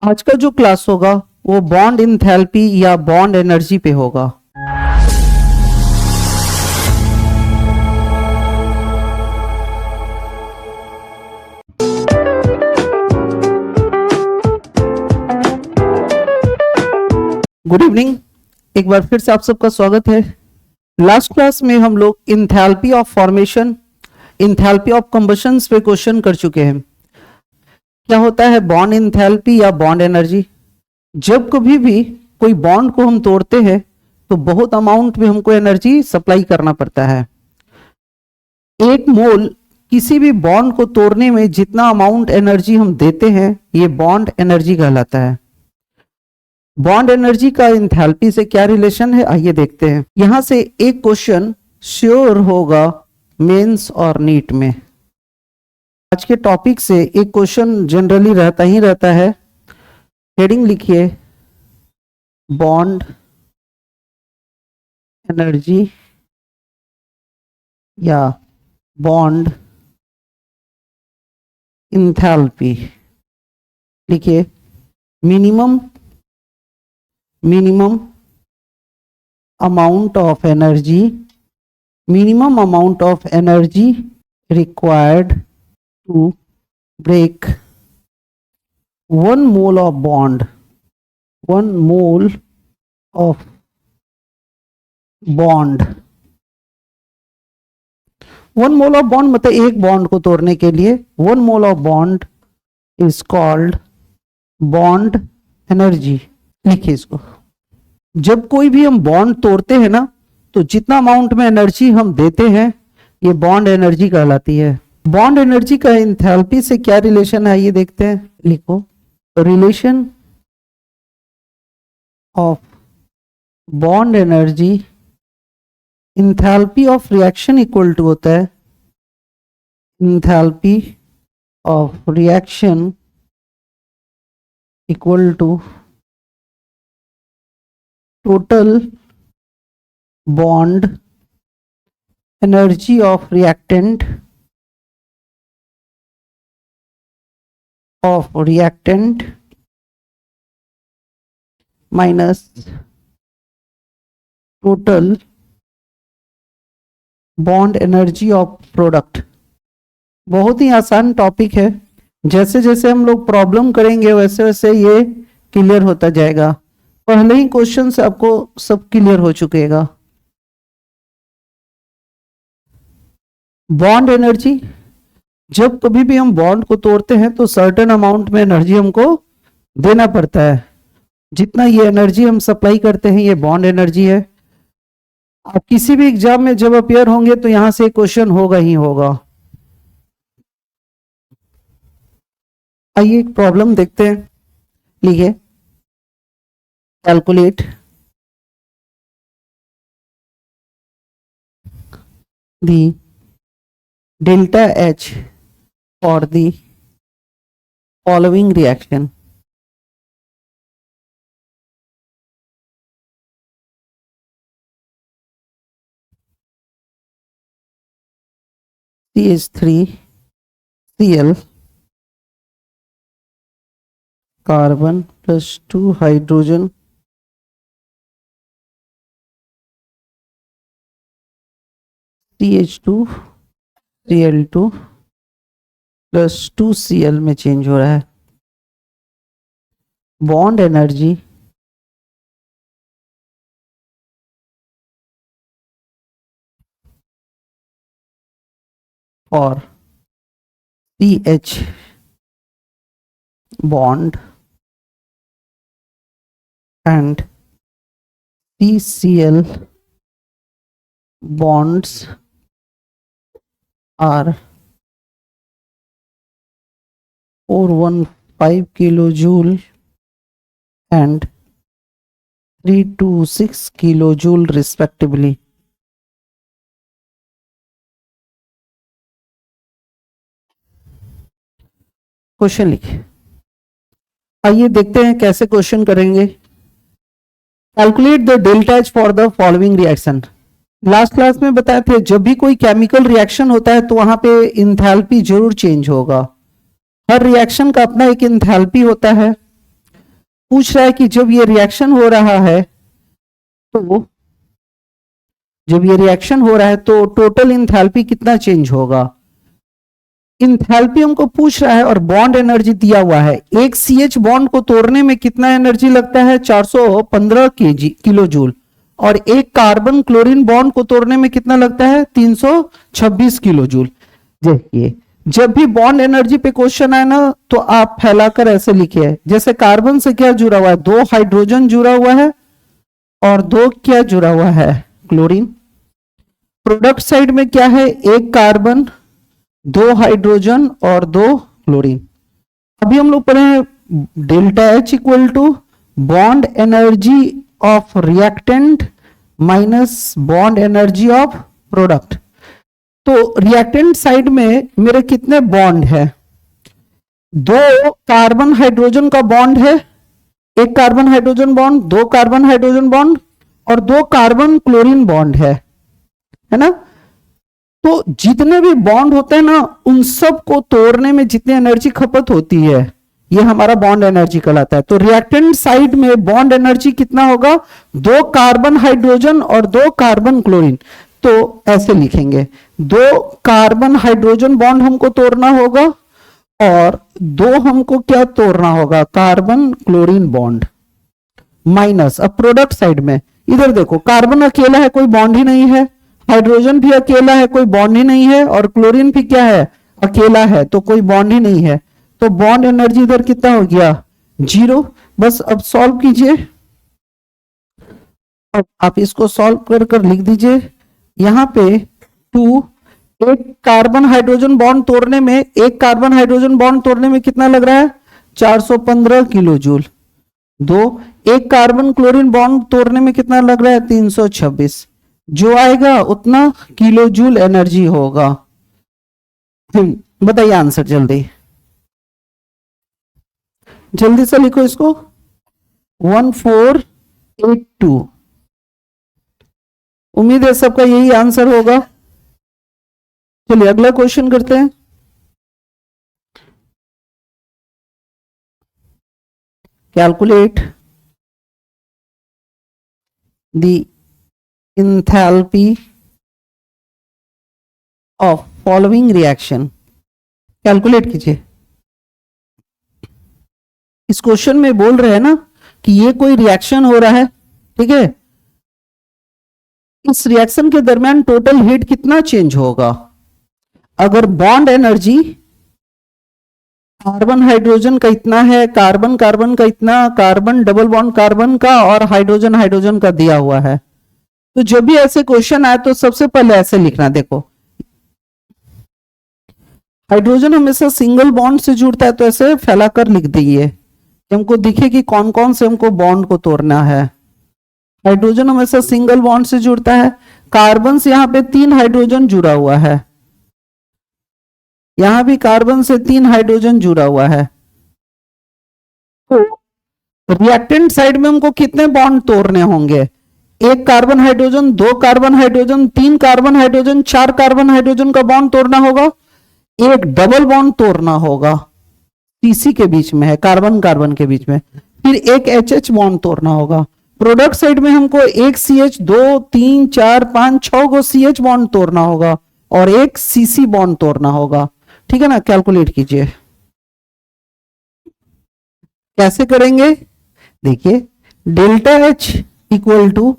आज का जो क्लास होगा वो बॉन्ड इंथैल्पी या बॉन्ड एनर्जी पे होगा। गुड इवनिंग, एक बार फिर से आप सबका स्वागत है। लास्ट क्लास में हम लोग enthalpy of formation, enthalpy of combustion पे क्वेश्चन कर चुके हैं। क्या होता है बॉन्ड इंथैल्पी या बॉन्ड एनर्जी? जब कभी भी कोई बॉन्ड को हम तोड़ते हैं तो बहुत अमाउंट में हमको एनर्जी सप्लाई करना पड़ता है। एक मोल किसी भी बॉन्ड को तोड़ने में जितना अमाउंट एनर्जी हम देते हैं ये बॉन्ड एनर्जी कहलाता है। बॉन्ड एनर्जी का इंथैल्पी से क्या रिलेशन है, आइए देखते हैं। यहां से एक क्वेश्चन श्योर होगा मेंस और नीट में। आज के टॉपिक से एक क्वेश्चन जनरली रहता ही रहता है। हेडिंग लिखिए बॉन्ड एनर्जी या बॉन्ड इंथैल्पी। लिखिए minimum amount of energy, minimum amount of energy required to break 1 mole of bond, 1 mole of bond, 1 mole of bond मतलब एक बॉन्ड को तोड़ने के लिए 1 mole of bond is called bond energy। लिखिए इसको। जब कोई भी हम बॉन्ड तोड़ते हैं ना तो जितना अमाउंट में एनर्जी हम देते हैं ये बॉन्ड एनर्जी कहलाती है। बॉन्ड एनर्जी का इंथैल्पी से क्या रिलेशन है ये देखते हैं। लिखो relation of bond energy, enthalpy of reaction equal to होता है enthalpy of reaction equal to total bond energy of reactant minus total bond energy of product। बहुत ही आसान टॉपिक है, जैसे जैसे हम लोग प्रॉब्लम करेंगे वैसे वैसे ये क्लियर होता जाएगा। पहले ही क्वेश्चन से आपको सब क्लियर हो चुकेगा। बॉन्ड एनर्जी, जब कभी भी हम बॉन्ड को तोड़ते हैं तो सर्टेन अमाउंट में एनर्जी हमको देना पड़ता है। जितना ये एनर्जी हम सप्लाई करते हैं ये बॉन्ड एनर्जी है। आप किसी भी एग्जाम में जब अपियर होंगे तो यहां से क्वेश्चन होगा ही होगा। आइए एक प्रॉब्लम देखते हैं। लिखिए calculate the delta H for the following reaction। CH3Cl carbon plus 2 hydrogen CH2Cl2 plus 2Cl में चेंज हो रहा है। Bond energy for CH bond and CCl bonds are 415 kilojoule and 326 kilojoule respectively। Question लिखिए। आइए देखते हैं कैसे क्वेश्चन करेंगे। Calculate the delta H for the following reaction. Last class में बताए थे जब भी कोई केमिकल रिएक्शन होता है तो वहां पे इंथैल्पी जरूर चेंज होगा। हर रिएक्शन का अपना एक इंथैल्पी होता है। पूछ रहा है कि जब ये रिएक्शन हो रहा है तो टोटल इंथैल्पी कितना चेंज होगा। इंथैल्पी हमको पूछ रहा है और बॉन्ड एनर्जी दिया हुआ है। एक CH बॉन्ड को तोड़ने में कितना एनर्जी लगता है 415 किलो जूल, और एक कार्बन क्लोरीन बॉन्ड को तोड़ने में कितना लगता है 326 किलो जूल। देखिए जब भी बॉन्ड एनर्जी पे क्वेश्चन आए ना तो आप फैलाकर ऐसे लिखिए, जैसे कार्बन से क्या जुड़ा हुआ है, 2 हाइड्रोजन जुड़ा हुआ है और 2 क्या जुड़ा हुआ है, क्लोरीन। प्रोडक्ट साइड में क्या है, एक कार्बन, 2 हाइड्रोजन और 2 क्लोरीन। अभी हम लोग पढ़े delta H equal to bond energy of reactant minus bond energy of product. तो रिएक्टेंट साइड में मेरे कितने बॉन्ड है, 2 कार्बन हाइड्रोजन का बॉन्ड है, एक carbon hydrogen bond, 2 carbon hydrogen bond और 2 कार्बन क्लोरीन बॉन्ड है ना। तो जितने भी बॉन्ड होते हैं ना उन सब को तोड़ने में जितनी एनर्जी खपत होती है ये हमारा बॉन्ड एनर्जी कहलाता है। तो रिएक्टेंट साइड में बॉन्ड एनर्जी कितना होगा, 2 कार्बन हाइड्रोजन और 2 कार्बन क्लोरीन। तो ऐसे लिखेंगे 2 कार्बन हाइड्रोजन बॉन्ड हमको तोड़ना होगा और 2 हमको क्या तोड़ना होगा, कार्बन क्लोरीन बॉन्ड, माइनस। अब प्रोडक्ट साइड में इधर देखो, कार्बन अकेला है, कोई बॉन्ड ही नहीं है, हाइड्रोजन भी अकेला है, कोई बॉन्ड ही नहीं है, और क्लोरीन भी क्या है, अकेला है, तो कोई बॉन्ड ही नहीं है। तो बॉन्ड एनर्जी इधर कितना हो गया, 0। बस अब सॉल्व कीजिए। अब आप इसको सॉल्व कर कर लिख दीजिए यहां पे 2, एक कार्बन हाइड्रोजन बॉन्ड तोड़ने में, एक कार्बन हाइड्रोजन बॉन्ड तोड़ने में कितना लग रहा है 415 किलो जूल। 2, एक कार्बन क्लोरीन बॉन्ड तोड़ने में कितना लग रहा है 326। जो आएगा उतना किलो जूल एनर्जी होगा। बताइए आंसर जल्दी जल्दी से लिखो इसको, 1482। उम्मीद है सबका यही आंसर होगा। चलिए अगला क्वेश्चन करते हैं। Calculate the enthalpy of following reaction। Calculate कीजिए। इस क्वेश्चन में बोल रहे हैं ना कि ये कोई रिएक्शन हो रहा है, ठीक है। इस रिएक्शन के दरमियान टोटल हीट कितना चेंज होगा। अगर बॉन्ड एनर्जी कार्बन हाइड्रोजन का इतना है, कार्बन कार्बन का इतना, कार्बन डबल बॉन्ड कार्बन का और हाइड्रोजन हाइड्रोजन का दिया हुआ है, तो जब भी ऐसे क्वेश्चन आए तो सबसे पहले ऐसे लिखना। देखो हाइड्रोजन हमेशा सिंगल बॉन्ड से जुड़ता है तो ऐसे फैलाकर लिख दीजिए, हमको दिखे कि कौन कौन से हमको बॉन्ड को तोड़ना है। हाइड्रोजन हमेशा सिंगल बॉन्ड से जुड़ता है। कार्बन से यहां पे 3 हाइड्रोजन जुड़ा हुआ है, यहां भी कार्बन से 3 हाइड्रोजन जुड़ा हुआ है। तो रिएक्टेंट साइड में हमको कितने बॉन्ड तोड़ने होंगे, एक carbon hydrogen, 2 carbon hydrogen, 3 carbon hydrogen, 4 carbon hydrogen का बॉन्ड तोड़ना होगा, एक डबल बॉन्ड तोड़ना होगा, सीसी के बीच में है, कार्बन कार्बन के बीच में, फिर एक एचएच बॉन्ड तोड़ना होगा। प्रोडक्ट साइड में हमको एक CH, 2, 3, 4, 5, 6 को CH बॉन्ड तोड़ना होगा और एक CC बॉन्ड तोड़ना होगा, ठीक है ना। कैलकुलेट कीजिए कैसे करेंगे। देखिए delta H equal to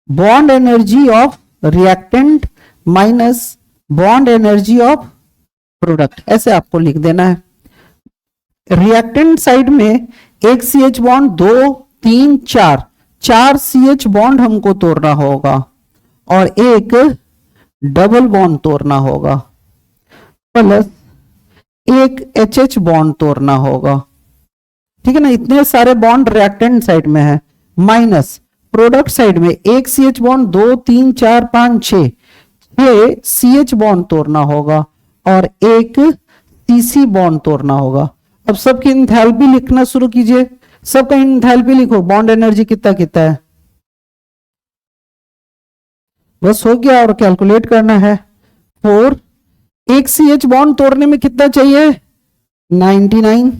bond energy of reactant minus bond energy of product, ऐसे आपको लिख देना है। रिएक्टेंट साइड में एक CH बॉन्ड, 2, 3, 4 CH बॉन्ड हमको तोड़ना होगा और एक डबल बॉन्ड तोड़ना होगा, प्लस एक HH बॉन्ड तोड़ना होगा, ठीक है ना। इतने सारे बॉन्ड रिएक्टेंट साइड में है, माइनस प्रोडक्ट साइड में एक CH बॉन्ड, 2, 3, 4, 5, 6 CH बॉन्ड तोड़ना होगा और एक CC बॉन्ड तोड़ना होगा। अब सबकी इंथैल्पी लिखना शुरू कीजिए, सबका इंथैल्पी लिखो, बॉन्ड एनर्जी कितना कितना है, बस हो गया। और कैलकुलेट करना है 4, एक CH बॉन्ड तोड़ने में कितना चाहिए 99,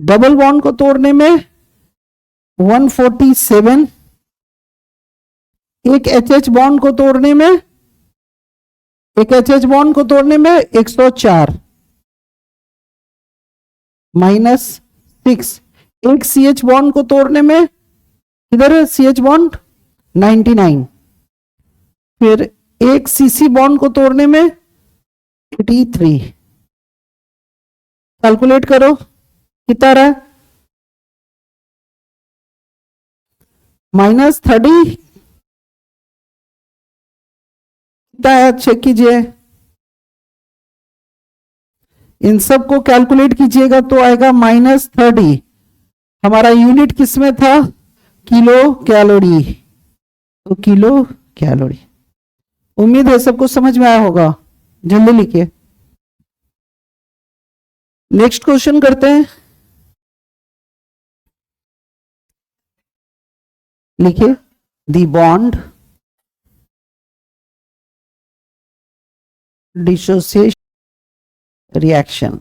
डबल बॉन्ड को तोड़ने में 147, एक एच बॉन्ड को तोड़ने में, एक एच बॉन्ड को तोड़ने में 104 -6, एक सी एच बॉन्ड को तोड़ने में, इधर है सी एच बॉन्ड 99, फिर एक सीसी बॉन्ड को तोड़ने में 83। कैलकुलेट करो कितना रहा है, -30 कितना है, चेक कीजिए। इन सब को कैलकुलेट कीजिएगा तो आएगा -30। हमारा यूनिट किसमें था, किलो कैलोरी, तो किलो कैलोरी। उम्मीद है सबको समझ में आया होगा, जल्दी लिखिए। नेक्स्ट क्वेश्चन करते हैं, लिखिए द बॉन्ड डिसोसिएशन रिएक्शन,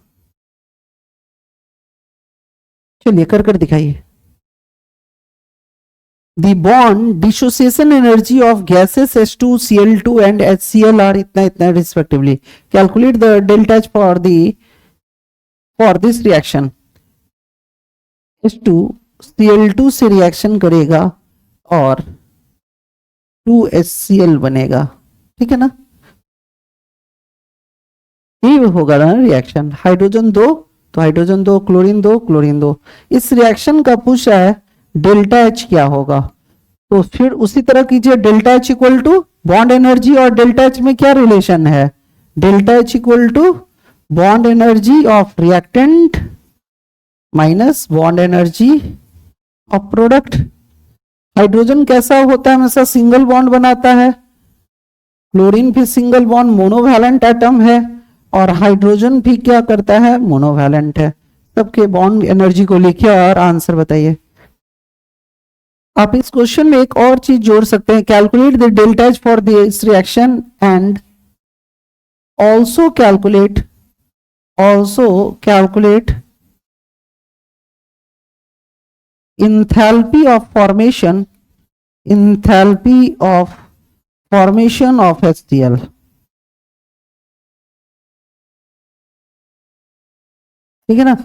चलिए कर दिखाइए। The bond dissociation energy of gases H2, Cl2 and HCl are इतना respectively. Calculate the delta H for this reaction. H2 Cl2 से रिएक्शन करेगा और 2HCl बनेगा, ठीक है ना, ये होगा ना रिएक्शन। हाइड्रोजन 2 तो हाइड्रोजन 2, क्लोरीन 2, क्लोरीन 2। इस रिएक्शन का पूछा है डेल्टा एच क्या होगा, तो फिर उसी तरह कीजिए। Delta H equal to bond energy, और डेल्टा एच में क्या रिलेशन है, delta H equal to bond energy of reactant minus bond energy of product. Hydrogen कैसा होता है, हमेशा सिंगल बॉन्ड बनाता है, क्लोरीन भी सिंगल बॉन्ड मोनोवैलेंट एटम है, और हाइड्रोजन भी क्या करता है, मोनोवैलेंट है। सबके बॉन्ड एनर्जी को लिखिए और आंसर बताइए। आप इस क्वेश्चन में एक और चीज जोड़ सकते हैं, calculate the delta H for this reaction and also calculate enthalpy of formation of HCl। ठीक है ना,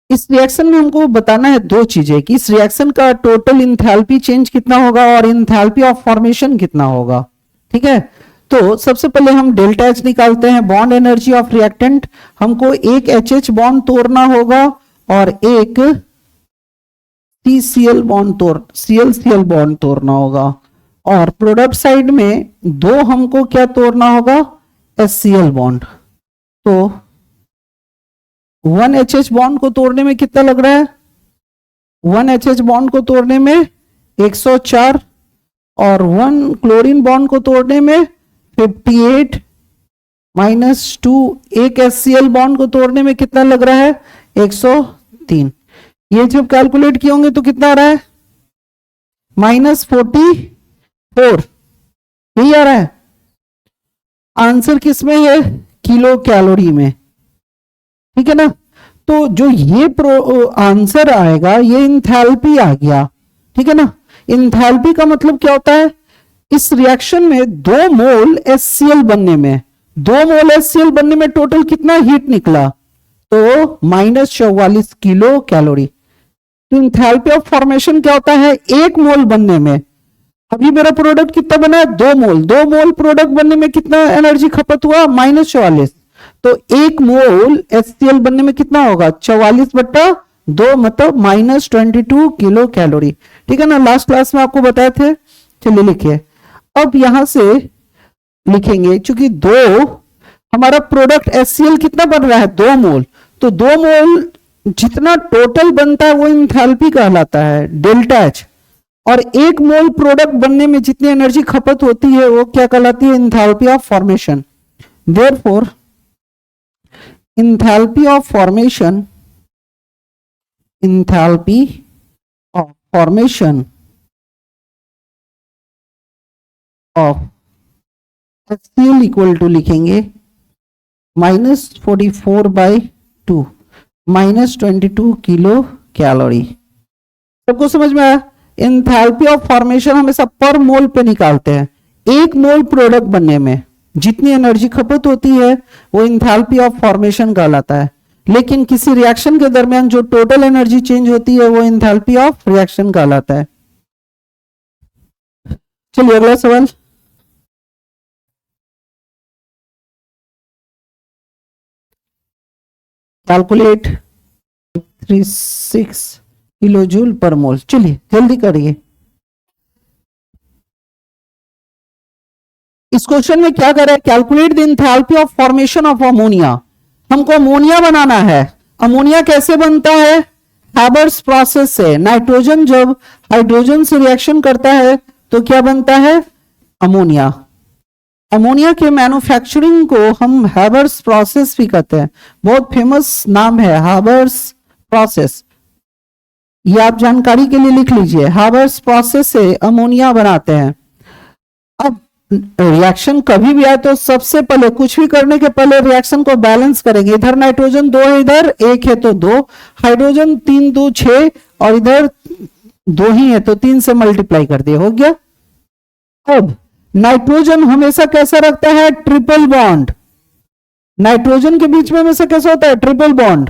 इस रिएक्शन में हमको बताना है दो चीजें, कि इस रिएक्शन का टोटल इंथैल्पी चेंज कितना होगा और इंथैल्पी ऑफ फॉर्मेशन कितना होगा। ठीक है, तो सबसे पहले हम डेल्टा एच निकालते हैं, बॉन्ड एनर्जी ऑफ रिएक्टेंट। हमको एक एच बॉन्ड तोड़ना होगा और एक CCl बॉन्ड तोड़ना होगा, और प्रोडक्ट साइड में दो हमको क्या तोड़ना होगा, HCl बॉन्ड। तो 1 HH बॉन्ड को तोड़ने में कितना लग रहा है, 1 HH बॉन्ड को तोड़ने में 104, और 1 क्लोरीन बॉन्ड को तोड़ने में 58 -2, एक HCl बॉन्ड को तोड़ने में कितना लग रहा है, 103। ये जब कैलकुलेट किए होंगे तो कितना आ रहा है, -44, यही आ रहा है। आंसर किस में है, किलो कैलोरी में। ठीक है ना, तो जो ये आंसर आएगा ये इंथैल्पी आ गया। ठीक है ना, इंथैल्पी का मतलब क्या होता है, इस रिएक्शन में 2 मोल HCl बनने में टोटल कितना हीट निकला, तो -44 किलो कैलोरी। तो इंथैल्पी ऑफ फॉर्मेशन क्या होता है, 1 मोल बनने में, अभी मेरा प्रोडक्ट कितना बना है, 2 मोल प्रोडक्ट बनने में कितना एनर्जी खपत हुआ, -44। तो 1 मोल HCl बनने में कितना होगा, 44/2, मतलब -22 किलो कैलोरी। ठीक है ना, लास्ट क्लास में आपको बताए थे। चलिए लिखिए, अब यहां से लिखेंगे, चूंकि 2 हमारा प्रोडक्ट HCl कितना बन रहा है, 2 मोल, तो 2 मोल जितना टोटल बनता है वो इंथैल्पी कहलाता है, डेल्टा एच। और 1 मोल प्रोडक्ट बनने में जितनी एनर्जी खपत होती है वो क्या कहलाती है, enthalpy of formation. Therefore enthalpy of formation of HCl equal to लिखेंगे -44/2। -22 किलो कैलोरी। सबको समझ में आया? एंथैल्पी ऑफ फॉर्मेशन हमेशा पर मोल पे निकालते हैं। एक मोल प्रोडक्ट बनने में जितनी एनर्जी खपत होती है वो एंथैल्पी ऑफ फॉर्मेशन कहलाता है, लेकिन किसी रिएक्शन के दरमियान जो टोटल एनर्जी चेंज होती है वो एंथैल्पी ऑफ रिएक्शन कहलाता है। चलिए अगला सवाल। कैलकुलेट 36 किलो जूल पर मोल। चलिए जल्दी करिए। इस क्वेश्चन में क्या कर रहा है? Calculate the enthalpy of formation of ammonia. हमको अमोनिया बनाना है। अमोनिया कैसे बनता है? हैबर्स प्रोसेस से। नाइट्रोजन जब हाइड्रोजन से रिएक्शन करता है तो क्या बनता है? अमोनिया। अमोनिया के मैन्युफैक्चरिंग को हम हैबर्स प्रोसेस भी कहते हैं। बहुत फेमस नाम है हैबर्स प्रोसेस। ये आप जानकारी के लिए लिख लीजिए। हैबर्स प्रोसेस से अमोनिया बनाते हैं। अब रिएक्शन कभी भी आए तो सबसे पहले कुछ भी करने के पहले रिएक्शन को बैलेंस करेंगे। इधर नाइट्रोजन 2 है, इधर 1 है तो 2, हाइड्रोजन 3 2 6 और इधर 2 ही है तो 3 से मल्टीप्लाई कर दिए, हो गया। अब नाइट्रोजन हमेशा कैसा रखता है? Triple bond. नाइट्रोजन के बीच में हमेशा कैसा होता है? Triple bond.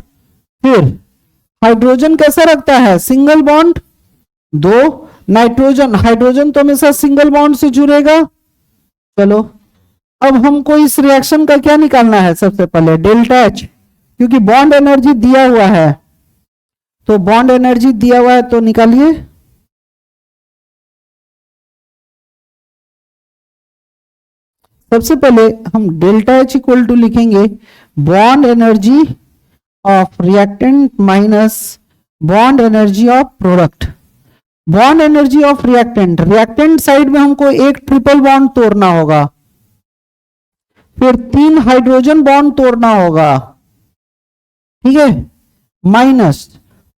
फिर हाइड्रोजन कैसा रखता है? Single bond. 2 नाइट्रोजन हाइड्रोजन तो हमेशा सिंगल बॉन्ड से जुड़ेगा। चलो अब हमको इस रिएक्शन का क्या निकालना है? सबसे पहले डेल्टा एच, क्योंकि बॉन्ड एनर्जी दिया हुआ है तो बॉन्ड एनर्जी दिया हुआ है तो निकालिए। सबसे पहले हम डेल्टा एच इक्वल टू लिखेंगे bond energy of reactant minus bond energy of product. Bond energy of reactant, reactant side में हमको एक ट्रिपल बॉन्ड तोड़ना होगा, फिर 3 हाइड्रोजन बॉन्ड तोड़ना होगा, ठीक है, minus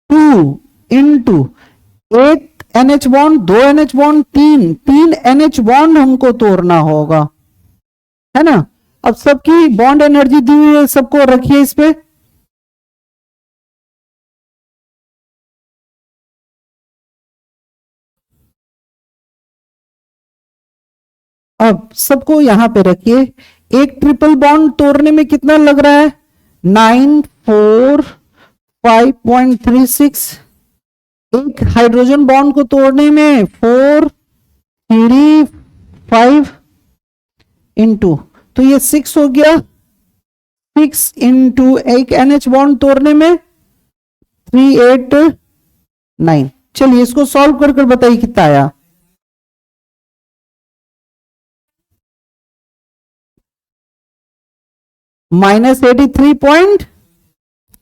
2 into 1 NH bond, 2 NH bond, 3 NH bond हमको तोड़ना होगा, है ना। अब सबकी बॉन्ड एनर्जी दी हुई है, सबको रखिए इस पे। अब सबको यहां पे रखिए। एक ट्रिपल बॉन्ड तोड़ने में कितना लग रहा है? 9 4 5.36। एक हाइड्रोजन बॉन्ड को तोड़ने में 4 3 5 इंटू, तो ये 6 हो गया। 6 इंटू एक NH बॉन्ड तोड़ने में 3 8 9। चलिए इसको सॉल्व कर कर बताइए कितना आया। -83 पॉइंट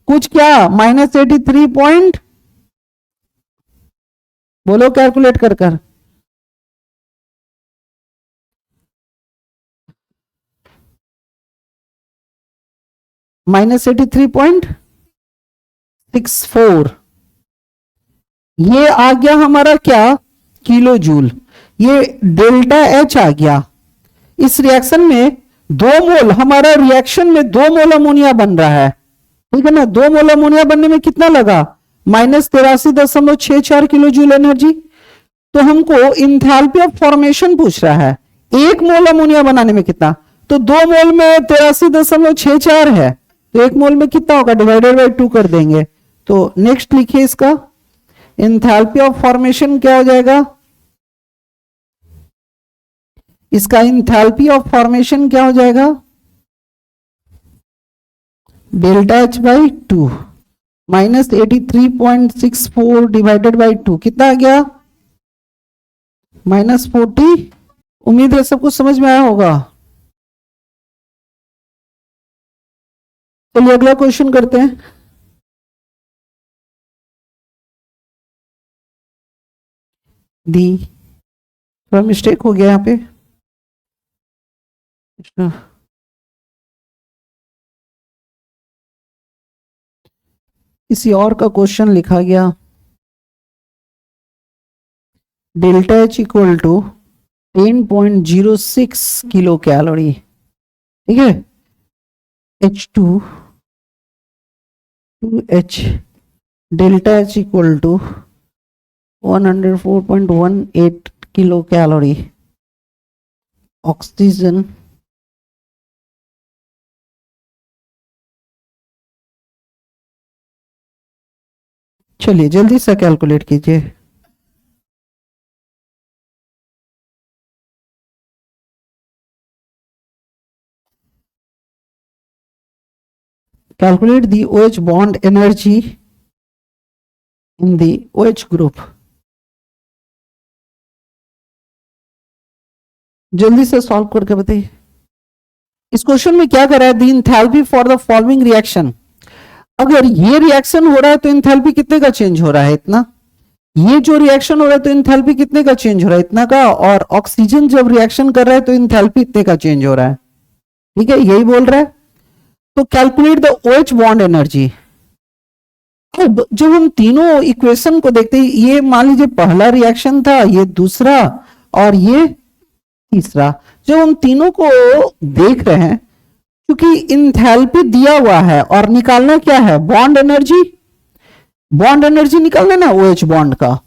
कुछ, क्या -83 पॉइंट, बोलो कैलकुलेट कर कर। -83.64। ये आ गया हमारा क्या? Kilo joule. ये डेल्टा एच आ गया। इस रिएक्शन में 2 मोल, हमारा रिएक्शन में 2 मोल अमोनिया बन रहा है, ठीक है ना। 2 मोल अमोनिया बनने में कितना लगा? -83.64 किलो जूल एनर्जी। तो हमको इंथैल्पी ऑफ फॉर्मेशन पूछ रहा है। 1 मोल अमोनिया बनाने में कितना? तो 2 मोल में 83.64 है, तो 1 मोल में कितना होगा? डिवाइडेड बाय 2 कर देंगे। तो नेक्स्ट लिखिए इसका इंथैल्पी ऑफ फॉर्मेशन क्या हो जाएगा? इसका इंथैल्पी ऑफ फॉर्मेशन क्या हो जाएगा? Delta H by 2 -83.64 divided by 2 कितना आ गया? -40। उम्मीद है सबको समझ में आया होगा। चलिए अगला क्वेश्चन करते हैं। दी थोड़ा मिस्टेक हो गया यहाँ पे। किसी और का क्वेश्चन लिखा गया। Delta H equal to 10.06 kilo calorie, ठीक है। H2 2H, डेल्टा H equal to 104.18 kilo calorie, oxygen चलिए जल्दी से कैलकुलेट कीजिए। Calculate the OH bond energy in the OH group। जल्दी से सॉल्व करके बताइए। इस क्वेश्चन में क्या कर रहा है, the enthalpy for the following reaction. अगर ये रिएक्शन हो रहा है तो इंथैल्पी कितने का चेंज हो रहा है, इतना। ये जो रिएक्शन हो रहा है तो इंथैल्पी कितने का चेंज हो रहा है, इतना का। और ऑक्सीजन जब रिएक्शन कर रहा है तो इंथैल्पी इतने का चेंज हो रहा है। ठीक है, यही बोल रहा है। तो calculate the OH bond energy. अब जब हम तीनों इक्वेशन को देखते हैं, ये मान लीजिए पहला रिएक्शन था, ये दूसरा और ये तीसरा, जब हम तीनों को देख रहे हैं, क्योंकि इंथैल्पी दिया हुआ है और निकालना क्या है, बॉन्ड एनर्जी। बॉन्ड एनर्जी निकालना ना OH बॉन्ड का।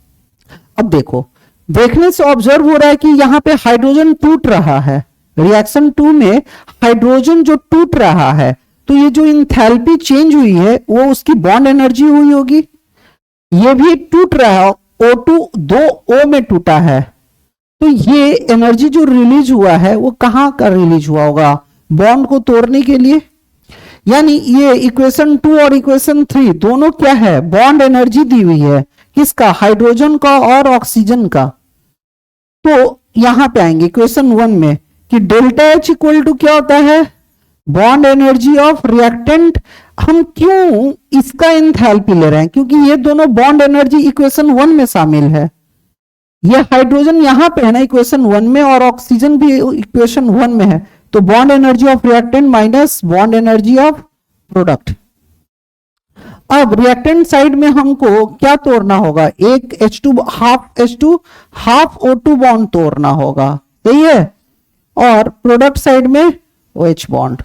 अब देखो, देखने से ऑब्जर्व हो रहा है कि यहां पे हाइड्रोजन टूट रहा है, रिएक्शन 2 में हाइड्रोजन जो टूट रहा है, तो ये जो इंथैल्पी चेंज हुई है वो उसकी बॉन्ड एनर्जी हुई होगी। ये भी टूट रहा है, O2 दो O में टूटा है, तो ये एनर्जी जो रिलीज हुआ है वो कहां का रिलीज हुआ होगा, बॉन्ड को तोड़ने के लिए। यानी ये इक्वेशन 2 और इक्वेशन 3 दोनों क्या है, बॉन्ड एनर्जी दी हुई है, किसका, हाइड्रोजन का और ऑक्सीजन का। तो यहां पे आएंगे इक्वेशन 1 में कि डेल्टा H इक्वल टू क्या होता है, बॉन्ड एनर्जी ऑफ रिएक्टेंट। हम क्यों इसका इंथैल्पी ले रहे हैं, क्योंकि ये दोनों बॉन्ड एनर्जी इक्वेशन 1 में शामिल है। ये हाइड्रोजन यहां पे है ना इक्वेशन 1 में, और ऑक्सीजन भी इक्वेशन 1 में है, तो bond energy of reactant minus bond energy of product. अब रिएक्टेंट साइड में हमको क्या तोड़ना होगा, एक H2 हाफ O2 बॉन्ड तोड़ना होगा, सही है। और प्रोडक्ट साइड में OH बॉन्ड।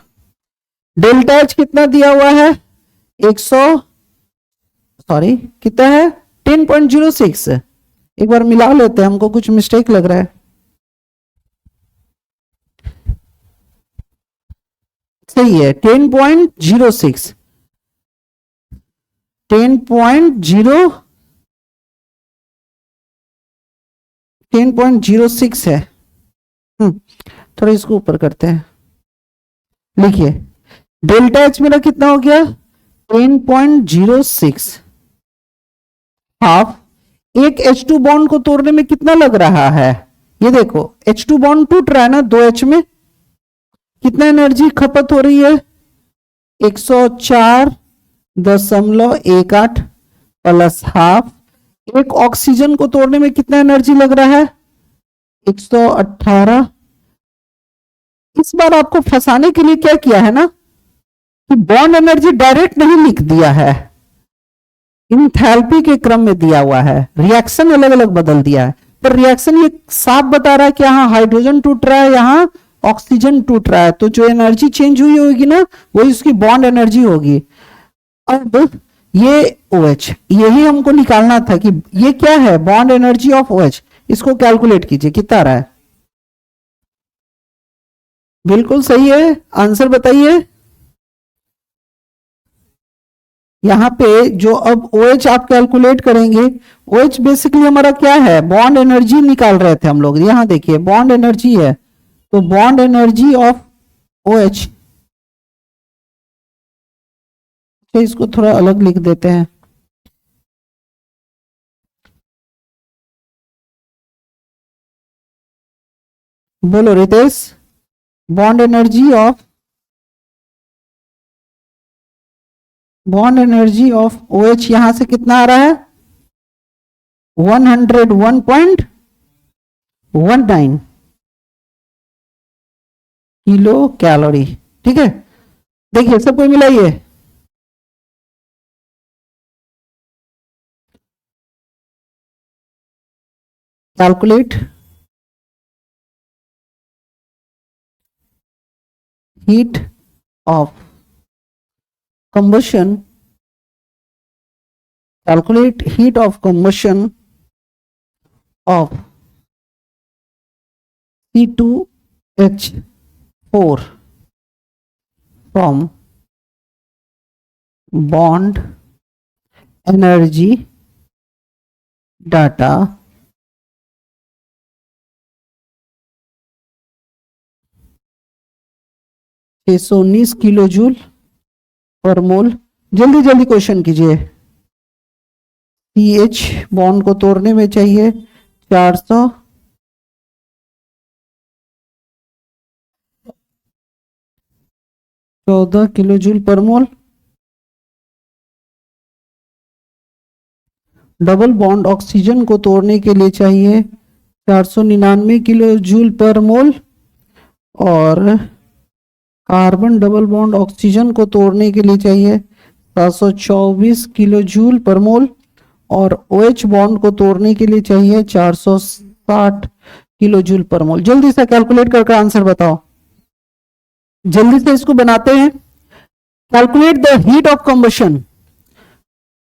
डेल्टा H कितना दिया हुआ है, 10.06। एक बार मिला लेते हैं, हमको कुछ मिस्टेक लग रहा है। सही है, 10.06 10.06 है। थोड़ा इसको ऊपर करते हैं, लिखिए डेल्टा H मेरा कितना हो गया, 10.06 हाफ। एक H2 बॉन्ड को तोड़ने में कितना लग रहा है, ये देखो H2 बॉन्ड टूट रहा है ना 2H में, कितना एनर्जी खपत हो रही है, 104.18 प्लस हाफ। एक ऑक्सीजन को तोड़ने में कितना एनर्जी लग रहा है, 118। इस बार आपको फंसाने के लिए क्या किया है ना, कि बॉन्ड एनर्जी डायरेक्ट नहीं लिख दिया है, इंथैल्पी के क्रम में दिया हुआ है, रिएक्शन अलग अलग बदल दिया है। पर रिएक्शन ये साफ बता रहा है कि यहां हाइड्रोजन टूट रहा है, यहां ऑक्सीजन टूट रहा है, तो जो एनर्जी चेंज हुई होगी ना वही उसकी बॉन्ड एनर्जी होगी। अब ये OH, यही हमको निकालना था कि ये क्या है, बॉन्ड एनर्जी ऑफ OH। इसको कैलकुलेट कीजिए, कितना आ रहा है। बिल्कुल सही है, आंसर बताइए। यहां पे जो अब OH आप कैलकुलेट करेंगे, OH बेसिकली हमारा क्या है, बॉन्ड एनर्जी निकाल रहे थे हम लोग। यहां देखिए बॉन्ड एनर्जी है, तो बॉन्ड एनर्जी ऑफ OH, तो इसको थोड़ा अलग लिख देते हैं। बोलो Ritesh, bond energy of OH यहां से कितना आ रहा है, 101.19 किलो कैलोरी। ठीक है, देखिए सबको मिलाइए, calculate heat of combustion calculate heat of combustion of C2H4 from bond energy data 619 kilo joule per mole. जल्दी जल्दी क्वेश्चन कीजिए। CH बॉन्ड को तोड़ने में चाहिए 414 किलो जूल पर मोल। डबल बॉन्ड ऑक्सीजन को तोड़ने के लिए चाहिए 499 किलो जूल पर मोल, और कार्बन डबल बॉन्ड ऑक्सीजन को तोड़ने के लिए चाहिए 724 किलो जूल पर मोल, और OH बॉन्ड को तोड़ने के लिए चाहिए 460 किलो जूल पर मोल। जल्दी से कैलकुलेट करके आंसर बताओ। जल्दी से इसको बनाते हैं। Calculate the heat of combustion.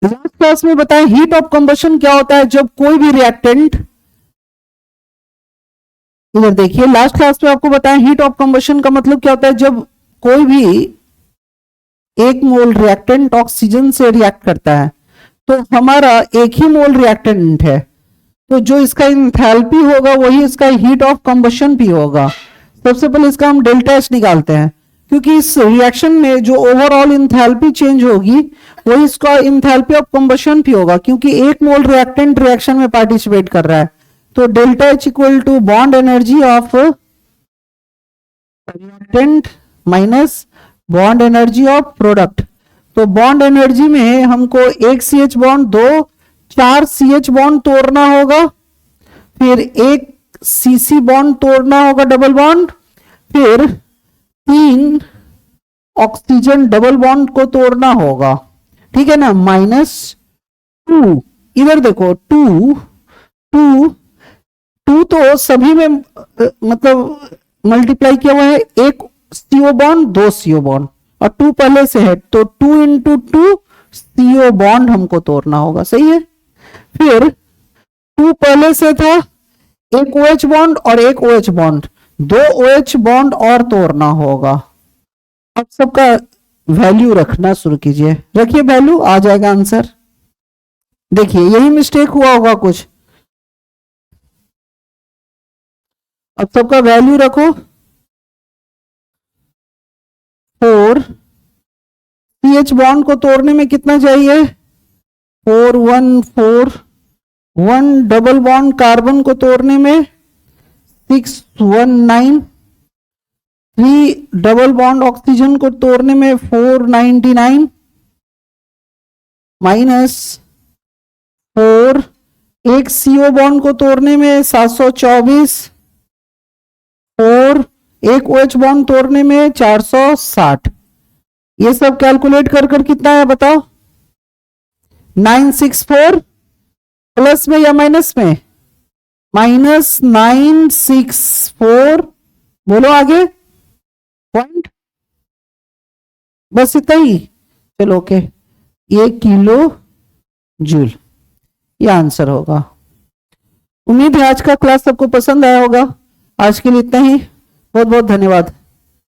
Last class में बताएं हीट ऑफ कंबशन क्या होता है। जब कोई भी रिएक्टेंट, इधर देखिए, लास्ट क्लास में आपको बताएं हीट ऑफ कंबशन का मतलब क्या होता है। जब कोई भी 1 मोल रिएक्टेंट ऑक्सीजन से रिएक्ट करता है तो हमारा 1 ही मोल रिएक्टेंट है, तो जो इसका इंथैल्पी होगा वही इसका हीट ऑफ कंबशन भी होगा। सबसे पहले इसका हम डेल्टा एच निकालते हैं, क्योंकि इस रिएक्शन में जो ओवरऑल इंथैल्पी चेंज होगी वही इसका इंथैल्पी ऑफ कंबशन भी होगा, क्योंकि 1 मोल रिएक्टेंट रिएक्शन में पार्टिसिपेट कर रहा है। तो delta H equal to bond energy of reactant minus bond energy of product. तो बॉन्ड एनर्जी में हमको 1 CH बॉन्ड 2 4 CH बॉन्ड तोड़ना होगा, फिर 1 CC बॉन्ड तोड़ना होगा डबल बॉन्ड, फिर 3 ऑक्सीजन डबल बॉन्ड को तोड़ना होगा, ठीक है ना, -2। इधर देखो 2 तो सभी में मतलब मल्टीप्लाई किया हुआ है। 1 CO बॉन्ड 2 CO बॉन्ड, और 2 पहले से है तो 2 × 2 CO बॉन्ड हमको तोड़ना होगा, सही है। फिर 2 पहले से था, 1 OH बॉन्ड और 1 OH बॉन्ड, 2 OH बॉन्ड और तोड़ना होगा। अब सबका वैल्यू रखना शुरू कीजिए, रखिए वैल्यू, आ जाएगा आंसर। देखिए यही मिस्टेक हुआ होगा कुछ। अब सबका वैल्यू रखो। 4 CH बॉन्ड को तोड़ने में कितना चाहिए, 4 1 4, 1 डबल बॉन्ड कार्बन को तोड़ने में 619, 3 डबल बॉन्ड ऑक्सीजन को तोड़ने में 499, -4 1 CO बॉन्ड को तोड़ने में 724, 4 1 OH बॉन्ड तोड़ने में 460। ये सब कैलकुलेट कर कितना है बताओ। 964 प्लस में या माइनस में, -964, बोलो आगे पॉइंट, बस इतना ही। चलो ओके, ये किलो जूल, ये आंसर होगा। उम्मीद है आज का क्लास सबको पसंद आया होगा। आज के लिए इतना ही, बहुत बहुत धन्यवाद।